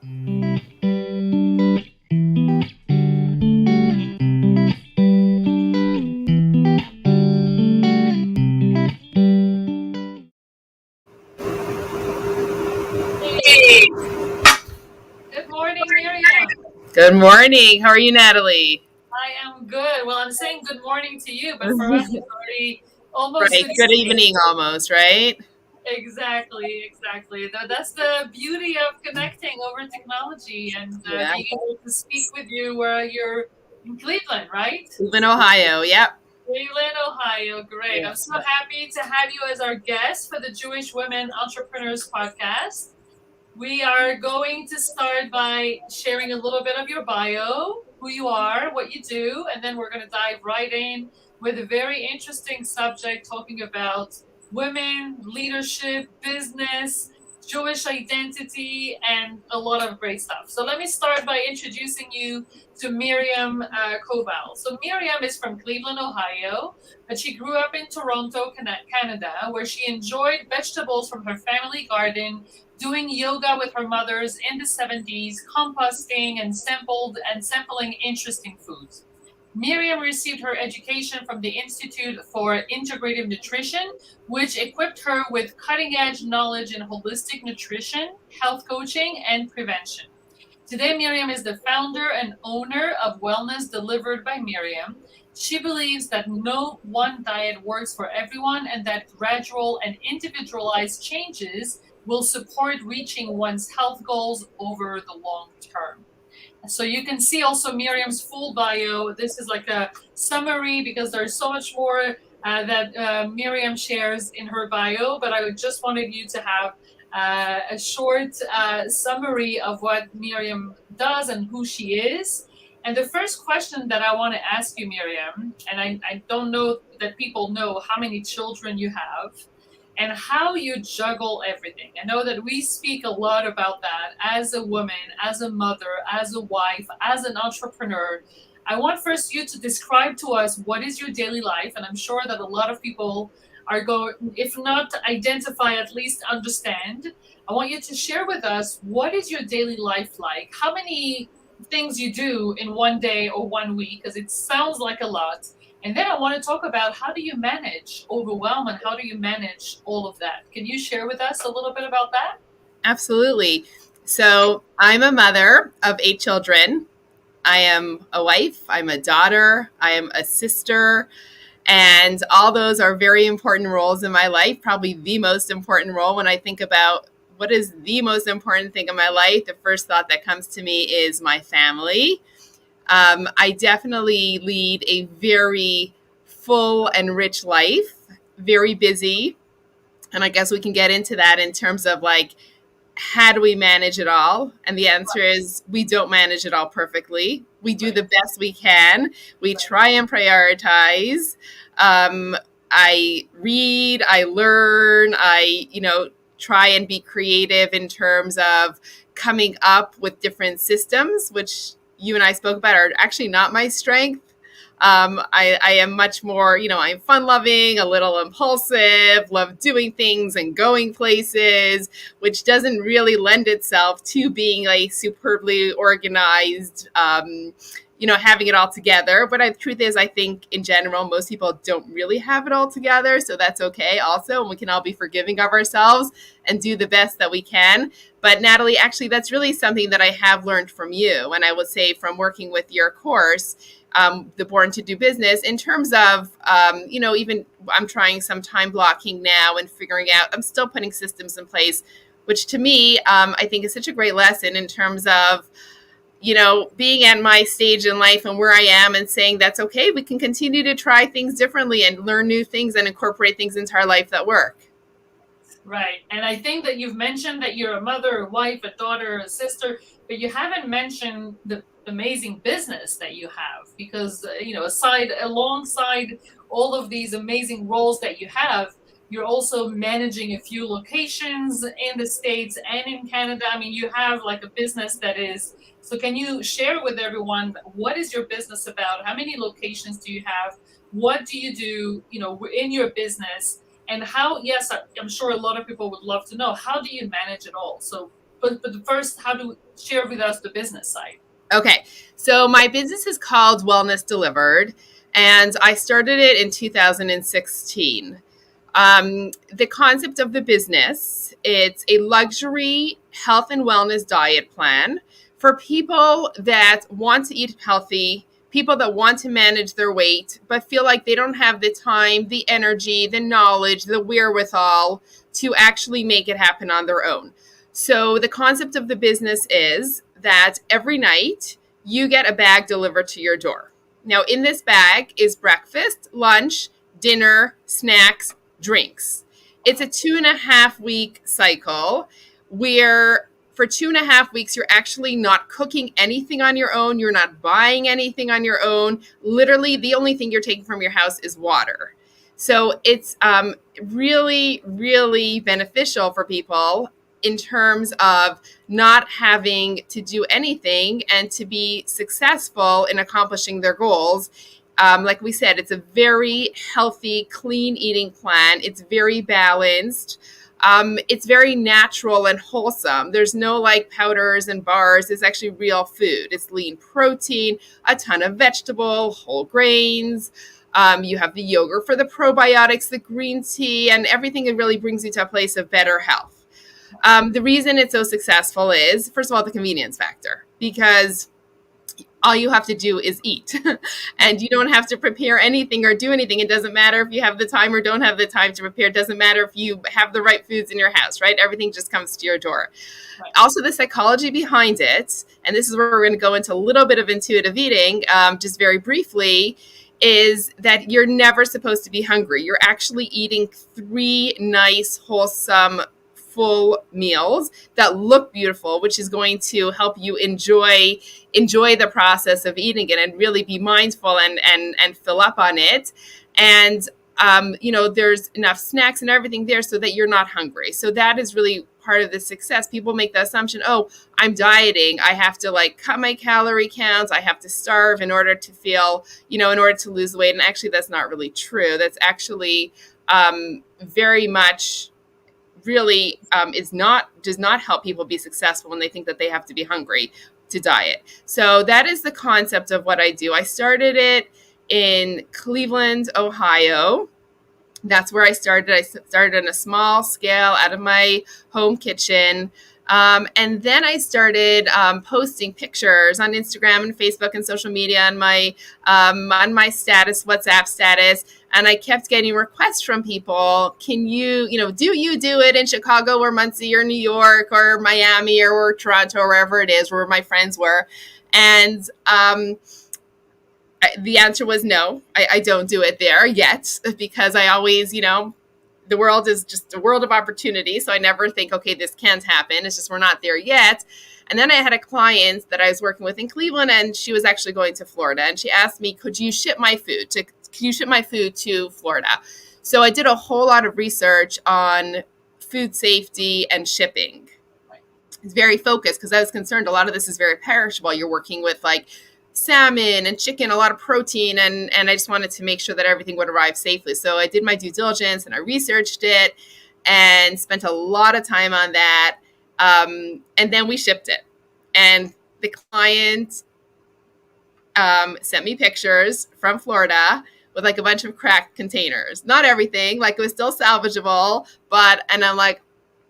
Hey, good morning, Miriam. Good morning. How are you, Natalie? I am good. Well, I'm saying good morning to you, but for us, it's already almost Right. good Good evening. evening almost, right? Exactly, exactly. That's the beauty of connecting over technology and Yeah. being able to speak with you where you're in Cleveland, right? Cleveland, Ohio. Yep. Cleveland, Ohio. Great. I'm Yeah. so happy to have you as our guest for the Jewish Women Entrepreneurs Podcast. We are going to start by sharing a little bit of your bio, who you are, what you do, and then we're going to dive right in with a very interesting subject talking about women, leadership, business, Jewish identity, and a lot of great stuff. So let me start by introducing you to Miriam Koval. So Miriam is from Cleveland, Ohio, but she grew up in Toronto, Canada, where she enjoyed vegetables from her family garden, doing yoga with her mothers in the 70s, composting and sampling interesting foods. Miriam received her education from the Institute for Integrative Nutrition, which equipped her with cutting edge knowledge in holistic nutrition, health coaching, and prevention. Today, Miriam is the founder and owner of Wellness Delivered by Miriam. She believes that no one diet works for everyone and that gradual and individualized changes will support reaching one's health goals over the long term. So you can see also Miriam's full bio. This is like a summary because there's so much more that Miriam shares in her bio, but I just wanted you to have a short summary of what Miriam does and who she is. And the first question that I want to ask you, Miriam, and I don't know that people know how many children you have and how you juggle everything. I know that we speak a lot about that as a woman, as a mother, as a wife, as an entrepreneur. I want first you to describe to us what is your daily life, and I'm sure that a lot of people are going, if not identify, at least understand. I want you to share with us what is your daily life like? How many things you do in one day or one week? Because it sounds like a lot. And then I want to talk about how do you manage overwhelm and how do you manage all of that? Can you share with us a little bit about that? Absolutely. So I'm a mother of 8 children. I am a wife. I'm a daughter. I am a sister. And all those are very important roles in my life. Probably the most important role when I think about what is the most important thing in my life. The first thought that comes to me is my family. I definitely lead a very full and rich life, very busy. And I guess we can get into that in terms of like, how do we manage it all? And the answer is we don't manage it all perfectly. We do Right, the best we can. We right, try and prioritize. Um, I read, I learn, try and be creative in terms of coming up with different systems, which you and I spoke about are actually not my strength. I am much more, I'm fun loving, a little impulsive, love doing things and going places, which doesn't really lend itself to being a superbly organized, having it all together. But the truth is, I think in general, most people don't really have it all together. So that's okay also. And we can all be forgiving of ourselves and do the best that we can. But Natalie, actually, that's really something that I have learned from you. And I would say from working with your course, the Born to Do business in terms of, even I'm trying some time blocking now and figuring out, I'm still putting systems in place, which to me, I think is such a great lesson in terms of, being at my stage in life and where I am and saying that's okay. We can continue to try things differently and learn new things and incorporate things into our life that work. right. And I think that you've mentioned that you're a mother, a wife, a daughter, a sister, but you haven't mentioned the amazing business that you have because, alongside all of these amazing roles that you have, you're also managing a few locations in the States and in Canada. I mean, you have like a business that is. So, can you share with everyone what is your business about? How many locations do you have? What do you do, in your business? And how, yes, I'm sure a lot of people would love to know, how do you manage it all? So but first, how to share with us the business side. Okay. So my business is called Wellness Delivered, and I started it in 2016. The concept of the business, it's a luxury health and wellness diet plan for people that want to eat healthy, people that want to manage their weight, but feel like they don't have the time, the energy, the knowledge, the wherewithal to actually make it happen on their own. So the concept of the business is that every night you get a bag delivered to your door. Now, in this bag is breakfast, lunch, dinner, snacks, drinks. It's a 2.5 week cycle where for 2.5 weeks, you're actually not cooking anything on your own. You're not buying anything on your own. Literally, the only thing you're taking from your house is water. So it's really, really beneficial for people in terms of not having to do anything and to be successful in accomplishing their goals. Like we said, it's a very healthy, clean eating plan. It's very balanced. It's very natural and wholesome. There's no like powders and bars. It's actually real food. It's lean protein, a ton of vegetable, whole grains. You have the yogurt for the probiotics, the green tea, and everything that really brings you to a place of better health. The reason it's so successful is, first of all, the convenience factor, because all you have to do is eat and you don't have to prepare anything or do anything. It doesn't matter if you have the time or don't have the time to prepare. It doesn't matter if you have the right foods in your house, right? Everything just comes to your door. Right. Also, the psychology behind it, and this is where we're going to go into a little bit of intuitive eating, just very briefly, is that you're never supposed to be hungry. You're actually eating 3 nice, wholesome, full meals that look beautiful, which is going to help you enjoy the process of eating it and really be mindful and fill up on it. And there's enough snacks and everything there so that you're not hungry. So that is really part of the success. People make the assumption, oh, I'm dieting, I have to like cut my calorie counts, I have to starve in order to feel, in order to lose weight. And actually that's not really true. That's actually very much really does not help people be successful when they think that they have to be hungry to diet. So that is the concept of what I do. I started it in Cleveland, Ohio. That's where I started. I started on a small scale out of my home kitchen. And then I started posting pictures on Instagram and Facebook and social media on my status, WhatsApp status. And I kept getting requests from people. Can you, do you do it in Chicago or Muncie or New York or Miami or Toronto or wherever it is where my friends were? And the answer was no, I don't do it there yet, because I always, the world is just a world of opportunity. So I never think, okay, this can't happen. It's just we're not there yet. And then I had a client that I was working with in Cleveland, and she was actually going to Florida. And she asked me, could you ship my food to Florida? So I did a whole lot of research on food safety and shipping. It's very focused because I was concerned a lot of this is very perishable. You're working with like salmon and chicken, a lot of protein, and I just wanted to make sure that everything would arrive safely. So I did my due diligence and I researched it and spent a lot of time on that. And then we shipped it. And the client sent me pictures from Florida with like a bunch of cracked containers. Not everything, like it was still salvageable, and I'm like,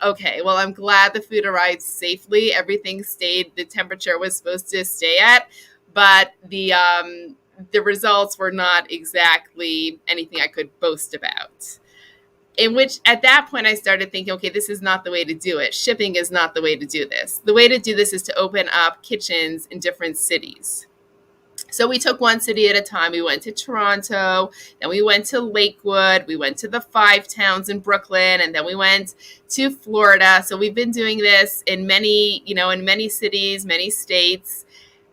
okay, well, I'm glad the food arrived safely. Everything stayed the temperature it was supposed to stay at. But the results were not exactly anything I could boast about. In which, at that point, I started thinking, okay, this is not the way to do it. Shipping is not the way to do this. The way to do this is to open up kitchens in different cities. So we took one city at a time. We went to Toronto, then we went to Lakewood, we went to the 5 towns in Brooklyn, and then we went to Florida. So we've been doing this in many cities, many states.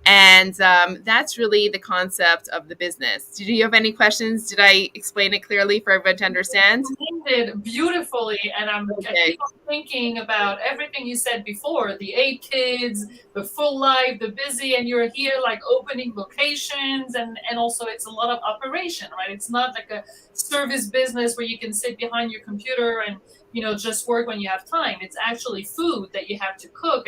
And that's really the concept of the business. Did you have any questions? Did I explain it clearly for everyone to understand? You did beautifully. And I keep thinking about everything you said before, the 8 kids, the full life, the busy, and you're here like opening locations. And also it's a lot of operation, right? It's not like a service business where you can sit behind your computer and just work when you have time. It's actually food that you have to cook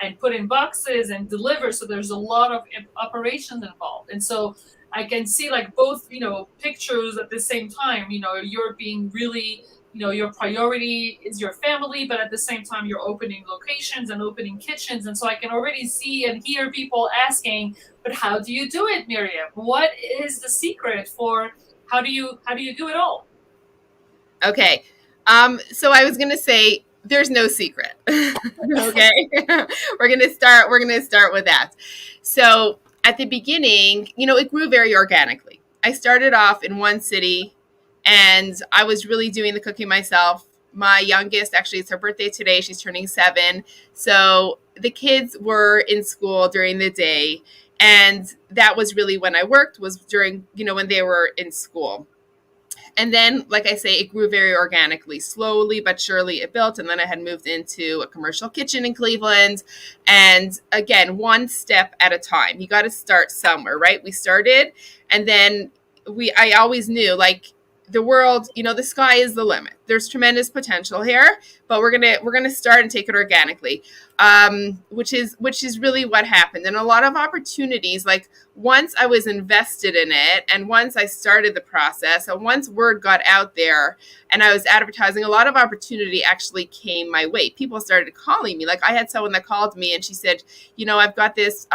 and put in boxes and deliver. So there's a lot of operations involved. And so I can see like both, pictures at the same time. You're being really, your priority is your family, but at the same time, you're opening locations and opening kitchens. And so I can already see and hear people asking, but how do you do it, Miriam? What is the secret for how do you do it all? Okay. So I was gonna say there's no secret. Okay. We're gonna start with that. So at the beginning, it grew very organically. I started off in one city and I was really doing the cooking myself. My youngest, actually, it's her birthday today. She's turning 7. So the kids were in school during the day. And that was really when I worked, was during, when they were in school. And then, like I say, it grew very organically. Slowly but surely it built. And then I had moved into a commercial kitchen in Cleveland. And again, one step at a time. You got to start somewhere, right? We started, and then I always knew, like, the world, the sky is the limit. There's tremendous potential here, but we're gonna start and take it organically, which is really what happened. And a lot of opportunities, like, once I was invested in it and once I started the process and once word got out there and I was advertising, a lot of opportunity actually came my way. People started calling me. Like, I had someone that called me and she said, I've got this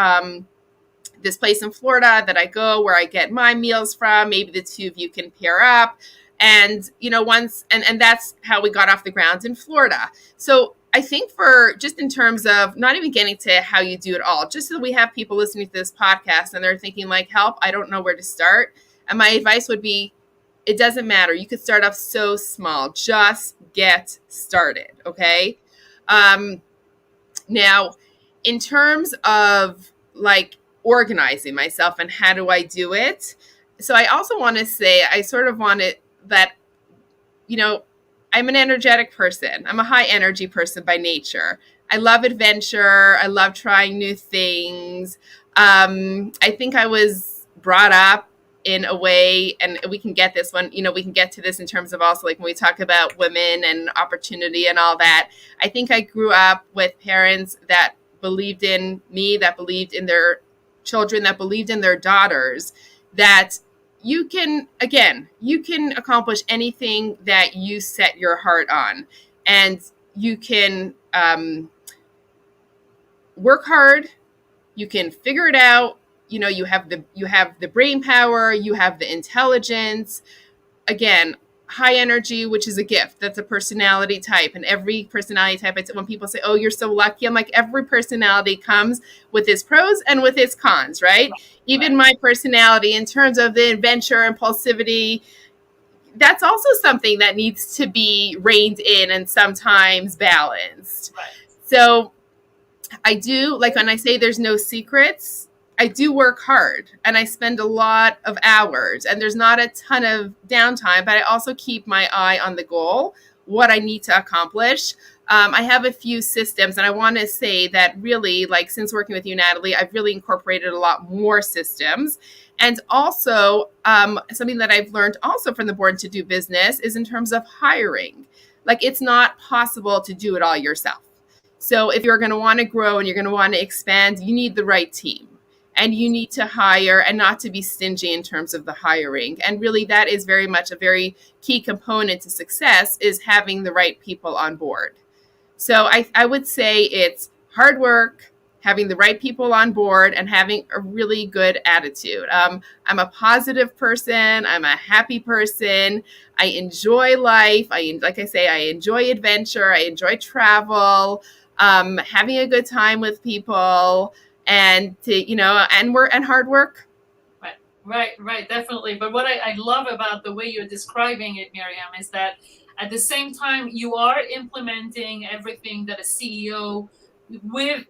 place in Florida that I go where I get my meals from. Maybe the two of you can pair up. And, once, and that's how we got off the ground in Florida. So I think, for just in terms of not even getting to how you do it all, just so that we have people listening to this podcast and they're thinking like, help, I don't know where to start. And my advice would be, it doesn't matter. You could start off so small, just get started. Okay. Now, in terms of like organizing myself and how do I do it? So I also want to say, I sort of want it that, I'm an energetic person. I'm a high energy person by nature. I love adventure. I love trying new things. I think I was brought up in a way, and we can get this one, we can get to this in terms of also, like, when we talk about women and opportunity and all that. I think I grew up with parents that believed in me, that believed in their children, that believed in their daughters, that you can accomplish anything that you set your heart on, and you can work hard, you can figure it out. You have the brain power, you have the intelligence. Again, high energy, which is a gift. That's a personality type. And every personality type, when people say, oh, you're so lucky, I'm like, every personality comes with its pros and with its cons, right? Even my personality, in terms of the adventure, impulsivity, that's also something that needs to be reined in and sometimes balanced. Right. So I do, like, when I say there's no secrets, I do work hard and I spend a lot of hours and there's not a ton of downtime, but I also keep my eye on the goal, what I need to accomplish. I have a few systems, and I want to say that really, like, since working with you, Natalie, I've really incorporated a lot more systems. And also, something that I've learned also from the Born to Do business is in terms of hiring. Like, it's not possible to do it all yourself. So if you're going to want to grow and you're going to want to expand, you need the right team. And you need to hire and not to be stingy in terms of the hiring. And really, that is very much a very key component to success, is having the right people on board. So I would say it's hard work, having the right people on board, and having a really good attitude. I'm a positive person. I'm a happy person. I enjoy life. Like I say, I enjoy adventure. I enjoy travel, having a good time with people, and and hard work. Right, definitely. But what I love about the way you're describing it, Miriam, is that at the same time you are implementing everything that a CEO with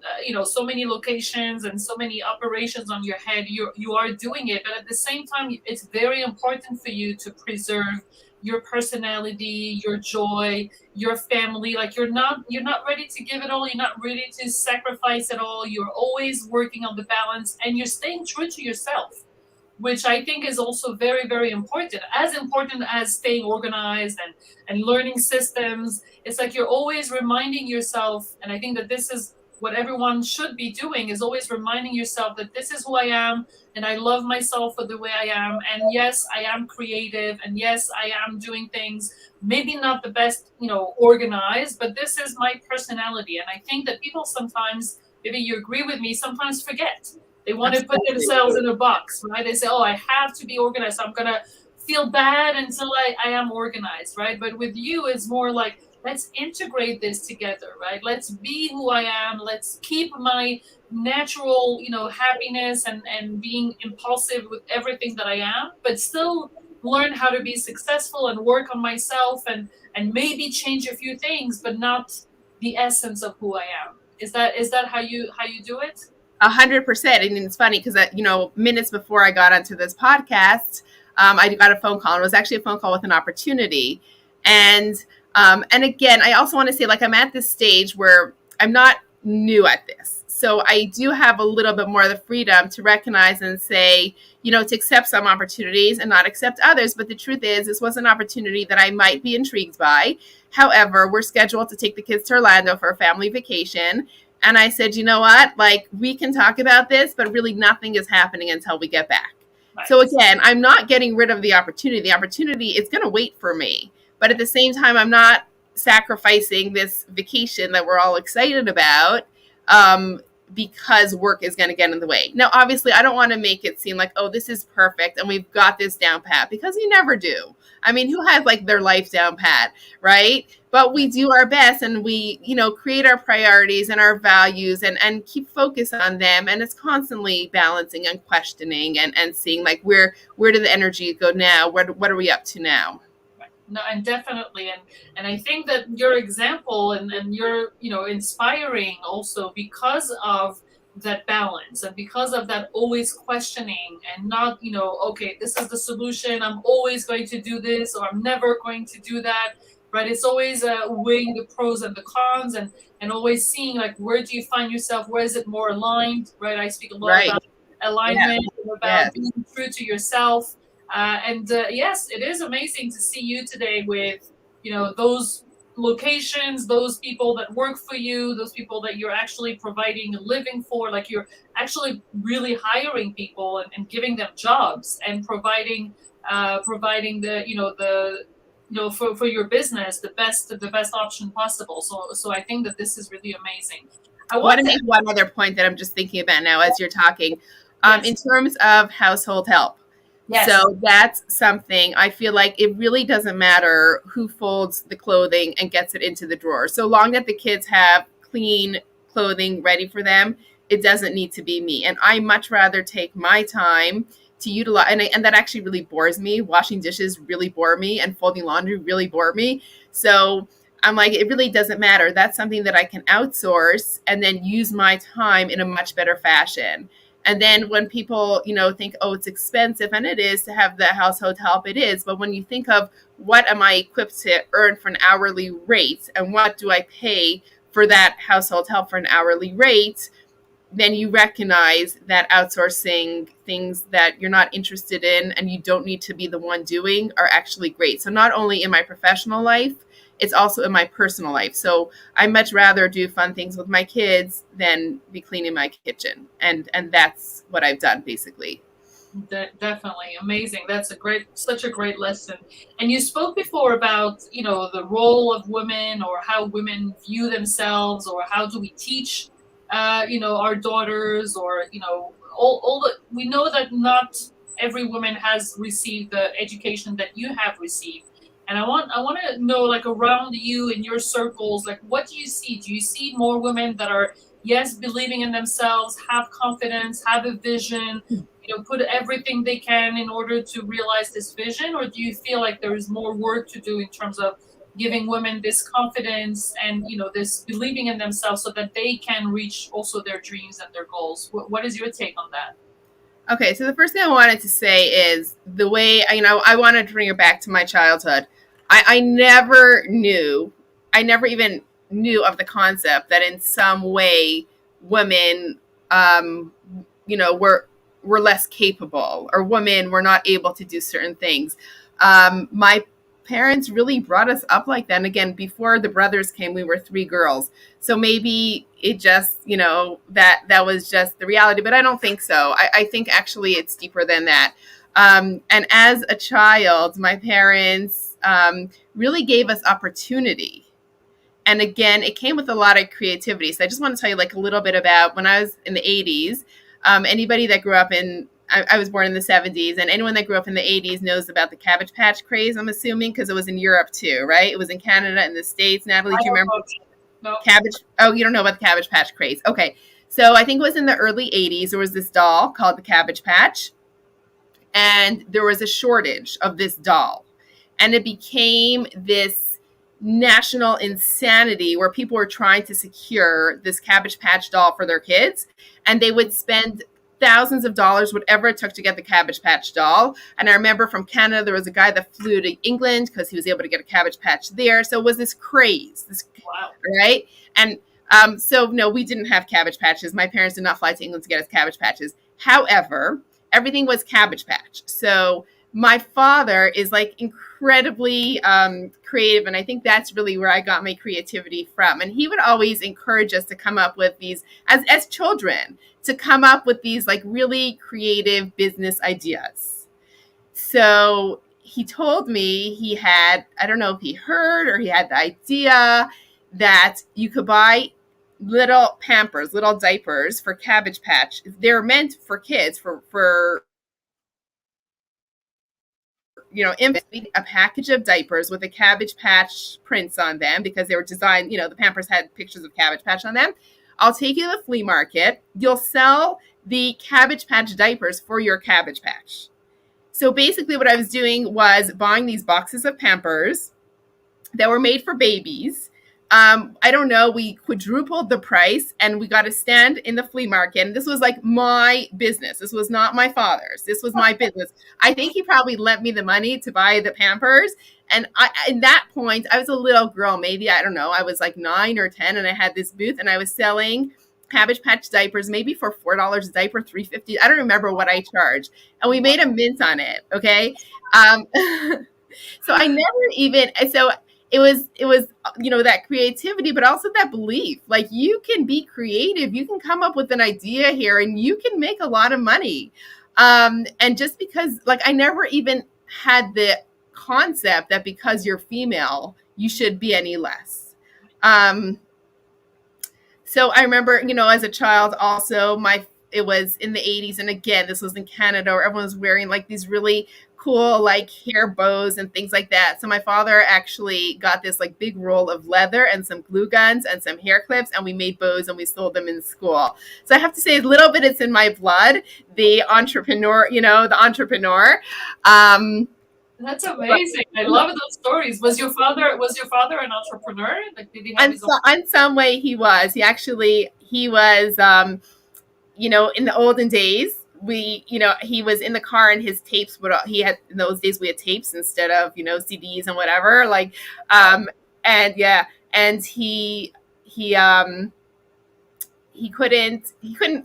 so many locations and so many operations on your head, you are doing it. But at the same time, it's very important for you to preserve your personality, your joy, your family. Like, you're not ready to give it all, you're not ready to sacrifice it all. You're always working on the balance, and you're staying true to yourself. which I think is also very, very important, as important as staying organized and learning systems. It's like you're always reminding yourself, and I think that this is what everyone should be doing, is always reminding yourself that this is who I am, and I love myself for the way I am. And yes, I am creative, and yes, I am doing things maybe not the best, organized, but this is my personality. And I think that people sometimes, maybe you agree with me, sometimes forget. They want to put Absolutely. themselves in a box, right? They say, oh, I have to be organized. I'm going to feel bad until I am organized, right? But with you, it's more like, let's integrate this together, right? Let's be who I am. Let's keep my natural, happiness and being impulsive with everything that I am, but still learn how to be successful and work on myself and maybe change a few things, but not the essence of who I am. Is that how you do it? 100%. And it's funny because, minutes before I got onto this podcast, I got a phone call, and it was actually a phone call with an opportunity. And again, I also want to say, like, I'm at this stage where I'm not new at this. So I do have a little bit more of the freedom to recognize and say, to accept some opportunities and not accept others. But the truth is, this was an opportunity that I might be intrigued by. However, we're scheduled to take the kids to Orlando for a family vacation. And I said, you know what? Like, we can talk about this, but really nothing is happening until we get back. So Right. again, I'm not getting rid of the opportunity. The opportunity is going to wait for me. But at the same time, I'm not sacrificing this vacation that we're all excited about, because work is going to get in the way. Now, obviously, I don't want to make it seem like, oh, this is perfect and we've got this down pat, because you never do. I mean, who has like their life down pat, right? But we do our best, and we, create our priorities and our values, and keep focus on them. And it's constantly balancing and questioning, and seeing like, where did the energy go now? What are we up to now? No, and definitely, and I think that your example and you're inspiring also because of that balance and because of that always questioning and not okay, this is the solution, I'm always going to do this or I'm never going to do that, right? It's always weighing the pros and the cons and always seeing like where do you find yourself, where is it more aligned, right? I speak a lot Right. about Yes. alignment, about Yes. being true to yourself. And yes, it is amazing to see you today with those locations, those people that work for you, those people that you're actually providing a living for. Like you're actually really hiring people and giving them jobs and providing for your business the best option possible. So I think that this is really amazing. I I want want to to make one other point that I'm just thinking about now as you're talking, in yes, terms of household help. yes, So that's something I feel like it really doesn't matter who folds the clothing and gets it into the drawer. So long that the kids have clean clothing ready for them, it doesn't need to be me. And I much rather take my time to utilize, and that actually really bores me. Washing dishes really bore me, and folding laundry really bore me. So I'm like, it really doesn't matter. That's something that I can outsource and then use my time in a much better fashion. And then when people, think, oh, it's expensive, and it is to have the household help, it is. But when you think of what am I equipped to earn for an hourly rate, and what do I pay for that household help for an hourly rate, then you recognize that outsourcing things that you're not interested in and you don't need to be the one doing are actually great. So not only in my professional life, it's also in my personal life. So I much rather do fun things with my kids than be cleaning my kitchen. And that's what I've done basically. Definitely amazing. That's such a great lesson. And you spoke before about the role of women or how women view themselves or how do we teach, our daughters or all the we know that not every woman has received the education that you have received. And I want to know like around you in your circles, like what do you see? Do you see more women that are yes believing in themselves, have confidence, have a vision? Put everything they can in order to realize this vision, or do you feel like there is more work to do in terms of giving women this confidence and this believing in themselves so that they can reach also their dreams and their goals? What is your take on that? Okay, so the first thing I wanted to say is the way, I wanted to bring it back to my childhood. I never knew, I never even knew of the concept that in some way women, were were less capable, or women were not able to do certain things. My parents really brought us up like that. And again, before the brothers came, we were three girls. So maybe it just, that was just the reality. But I don't think so. I think actually it's deeper than that. And as a child, my parents really gave us opportunity. And again, it came with a lot of creativity. So I just want to tell you like a little bit about when I was in the 80s. Anybody that grew up I was born in the 70s, and anyone that grew up in the 80s knows about the Cabbage Patch craze, I'm assuming, because it was in Europe too, right? It was in Canada and the States. Natalie, I do you don't remember know. No. Cabbage? Oh, you don't know about the Cabbage Patch craze. Okay. So I think it was in the early 80s. There was this doll called the Cabbage Patch, and there was a shortage of this doll. And it became this national insanity where people were trying to secure this Cabbage Patch doll for their kids. And they would spend thousands of dollars, whatever it took to get the Cabbage Patch doll. And I remember from Canada, there was a guy that flew to England because he was able to get a Cabbage Patch there. So it was this craze, Wow. right? And so, no, we didn't have Cabbage Patches. My parents did not fly to England to get us Cabbage Patches. However, everything was Cabbage Patch. So my father is like incredibly creative, and I think that's really where I got my creativity from. And he would always encourage us to come up with these, as children, to come up with these like really creative business ideas. So he told me he had, I don't know if he heard or he had the idea that you could buy little Pampers, little diapers for Cabbage Patch. They're meant for kids, for a package of diapers with a Cabbage Patch prints on them because they were designed, the Pampers had pictures of Cabbage Patch on them. I'll take you to the flea market. You'll sell the Cabbage Patch diapers for your Cabbage Patch. So basically what I was doing was buying these boxes of Pampers that were made for babies. I don't know, we quadrupled the price and we got a stand in the flea market. And this was like my business. This was not my father's. This was my business. I think he probably lent me the money to buy the Pampers. And in that point, I was a little girl, maybe, I don't know, I was like 9 or 10, and I had this booth and I was selling Cabbage Patch diapers, maybe for $4 a diaper, $3.50. I don't remember what I charged. And we made a mint on it. Okay. So I never even, so it was that creativity, but also that belief, like you can be creative, you can come up with an idea here and you can make a lot of money. And just because, like, I never even had the concept that because you're female you should be any less. So I remember, as a child also, it was in the 80s, and again, this was in Canada, where everyone was wearing like these really cool like hair bows and things like that. So my father actually got this like big roll of leather and some glue guns and some hair clips, and we made bows and we sold them in school. So I have to say a little bit it's in my blood, the entrepreneur. That's amazing. I love those stories. Was your father an entrepreneur? Like, did he have his own? In some way he was. He was in the olden days, he was in the car and his tapes he had, in those days we had tapes instead of, CDs and whatever, like, and yeah, and he couldn't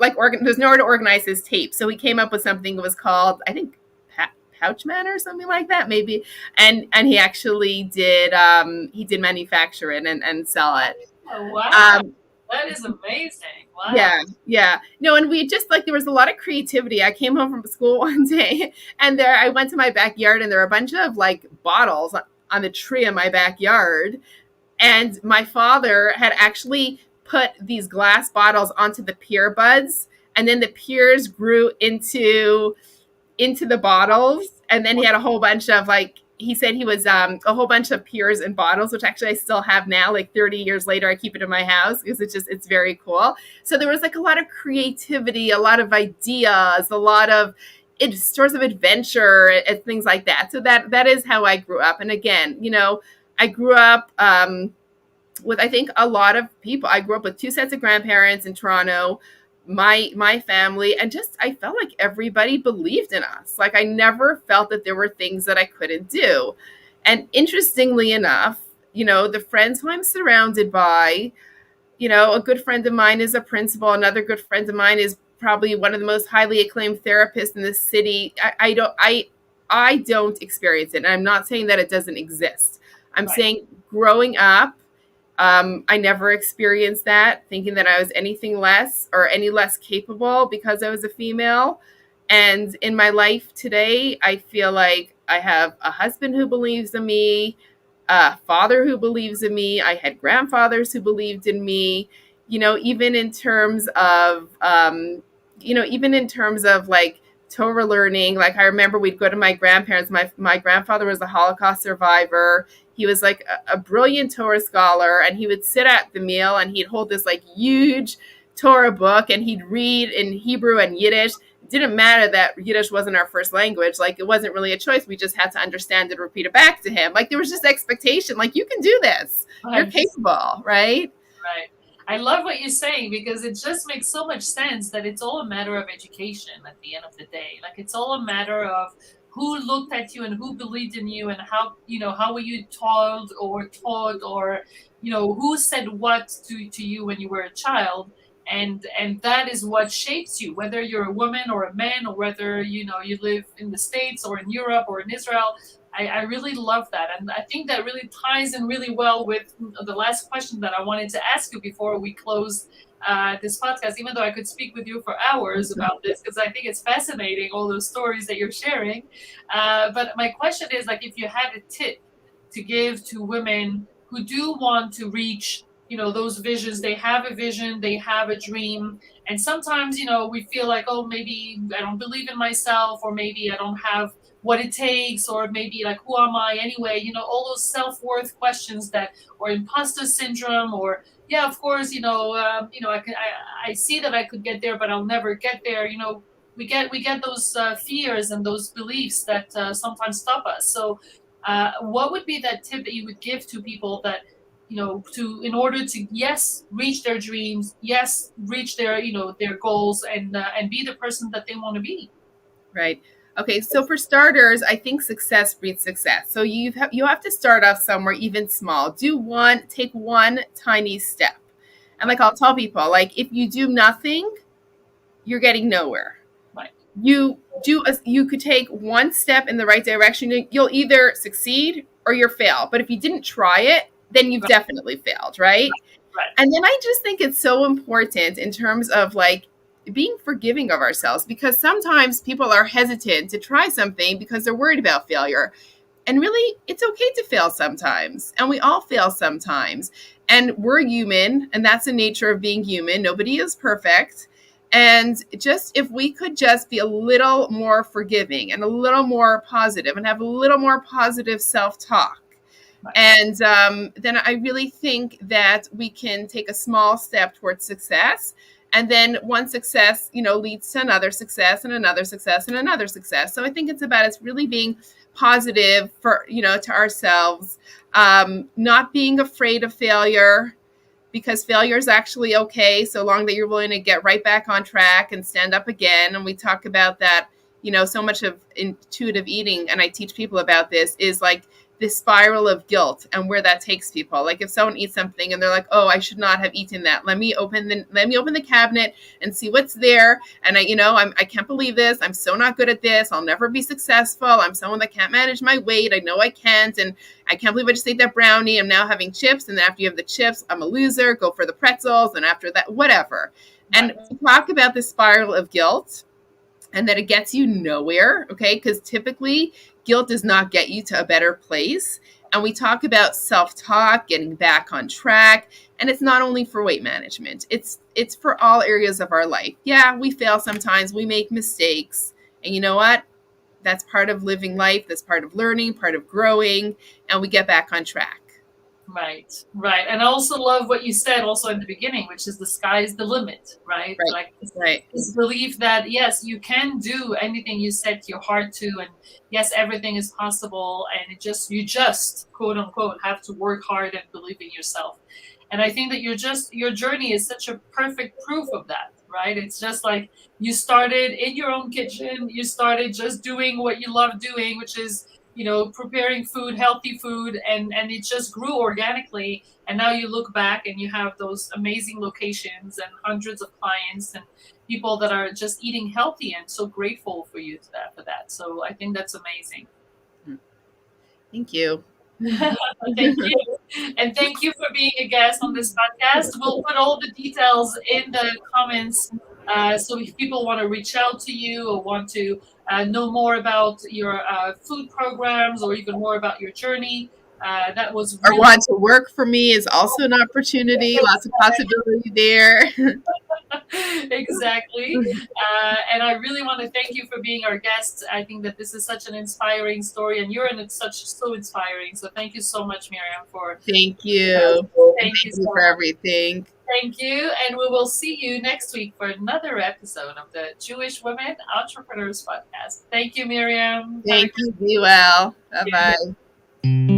like there's nowhere to organize his tape. So he came up with something that was called, I think, Pouchman or something like that, maybe. And he actually did manufacture it and sell it. Oh, wow. That is amazing. Wow. Yeah. No, and we just like, there was a lot of creativity. I came home from school one day and I went to my backyard and there were a bunch of like bottles on the tree in my backyard. And my father had actually put these glass bottles onto the pear buds, and then the pears grew into the bottles. And then he had a whole bunch of like, he said he was a whole bunch of pears in bottles, which actually I still have now, like 30 years later. I keep it in my house because it's very cool. So there was like a lot of creativity, a lot of ideas, a lot of sorts of adventure and things like that. So that is how I grew up. And again, I grew up with, I think, a lot of people. I grew up with 2 sets of grandparents in Toronto, my family, and just I felt like everybody believed in us. Like I never felt that there were things that I couldn't do. And interestingly enough, the friends who I'm surrounded by, a good friend of mine is a principal, another good friend of mine is probably one of the most highly acclaimed therapists in the city. I don't experience it. And I'm not saying that it doesn't exist. I'm Right. saying growing up, I never experienced that, thinking that I was anything less or any less capable because I was a female. And in my life today, I feel like I have a husband who believes in me, a father who believes in me. I had grandfathers who believed in me. Even in terms of, even in terms of like Torah learning. Like I remember we'd go to my grandparents. My grandfather was a Holocaust survivor. He was like a brilliant Torah scholar, and he would sit at the meal and he'd hold this like huge Torah book and he'd read in Hebrew and Yiddish. It didn't matter that Yiddish wasn't our first language. Like it wasn't really a choice. We just had to understand it, repeat it back to him. Like there was just expectation. Like you can do this. You're 100%. capable, right? Right. I love what you're saying because it just makes so much sense that it's all a matter of education at the end of the day. Like it's all a matter of who looked at you and who believed in you and how were you taught or who said what to you when you were a child. And that is what shapes you, whether you're a woman or a man or whether you live in the States or in Europe or in Israel. I really love that. And I think that really ties in really well with the last question that I wanted to ask you before we close this podcast, even though I could speak with you for hours about this, because I think it's fascinating, all those stories that you're sharing. But my question is, like, if you had a tip to give to women who do want to reach, those visions, they have a vision, they have a dream. And sometimes, we feel like, oh, maybe I don't believe in myself, or maybe I don't have what it takes, or maybe like who am I anyway, all those self-worth questions or imposter syndrome, or yeah, of course, I see that I could get there but I'll never get there. We get those fears and those beliefs that sometimes stop us. So what would be that tip that you would give to people that to in order to, yes, reach their dreams, yes, reach their goals, and be the person that they want to be? Right. Okay. So for starters, I think success breeds success. So you have to start off somewhere, even small. Take one tiny step. And Right. like I'll tell people, like if you do nothing, you're getting nowhere. Right. You could take one step in the right direction. You'll either succeed or you'll fail. But if you didn't try it, then you've Right. definitely failed, right? Right. And then I just think it's so important in terms of like being forgiving of ourselves, because sometimes people are hesitant to try something because they're worried about failure. And really, it's okay to fail sometimes. And we all fail sometimes. And we're human, and that's the nature of being human. Nobody is perfect. And just if we could just be a little more forgiving and a little more positive and have a little more positive self talk, Right. and then I really think that we can take a small step towards success. And then one success, leads to another success and another success and another success. So I think it's about us really being positive to ourselves, not being afraid of failure, because failure is actually okay so long that you're willing to get right back on track and stand up again. And we talk about that, so much of intuitive eating, and I teach people about this, is like this spiral of guilt and where that takes people. Like if someone eats something and they're like, oh, I should not have eaten that. Let me open the cabinet and see what's there. And I can't believe this. I'm so not good at this. I'll never be successful. I'm someone that can't manage my weight. I know I can't. And I can't believe I just ate that brownie. I'm now having chips. And then after you have the chips, I'm a loser. Go for the pretzels. And after that, whatever. Right. And we talk about this spiral of guilt and that it gets you nowhere. Okay. Because typically guilt does not get you to a better place. And we talk about self-talk, getting back on track. And it's not only for weight management. It's for all areas of our life. Yeah, we fail sometimes. We make mistakes. And you know what? That's part of living life. That's part of learning, part of growing, and we get back on track. Right, right. And I also love what you said also in the beginning, which is the sky's the limit, right? Right, Like right. this belief that, yes, you can do anything you set your heart to, and yes, everything is possible, and you just quote unquote have to work hard and believe in yourself. And I think that your journey is such a perfect proof of that, right? It's just like you started in your own kitchen, you started just doing what you love doing, which is preparing food, healthy food, and it just grew organically. And now you look back and you have those amazing locations and hundreds of clients and people that are just eating healthy and so grateful for you for that. So I think that's amazing. Thank you. Thank you. And thank you for being a guest on this podcast. We'll put all the details in the comments. So if people want to reach out to you or want to know more about your food programs or even more about your journey, that was Or really want to work for me is also an opportunity. Lots of possibility there. exactly. And I really want to thank you for being our guest. I think that this is such an inspiring story, and you're in it such so inspiring. So thank you so much, Miriam, for Thank us. you. And Thank you thank you so for much. everything. Thank you, and we will see you next week for another episode of the Jewish Women Entrepreneurs Podcast. Thank you, Miriam. Have a Thank you. Be well. Bye great day. bye.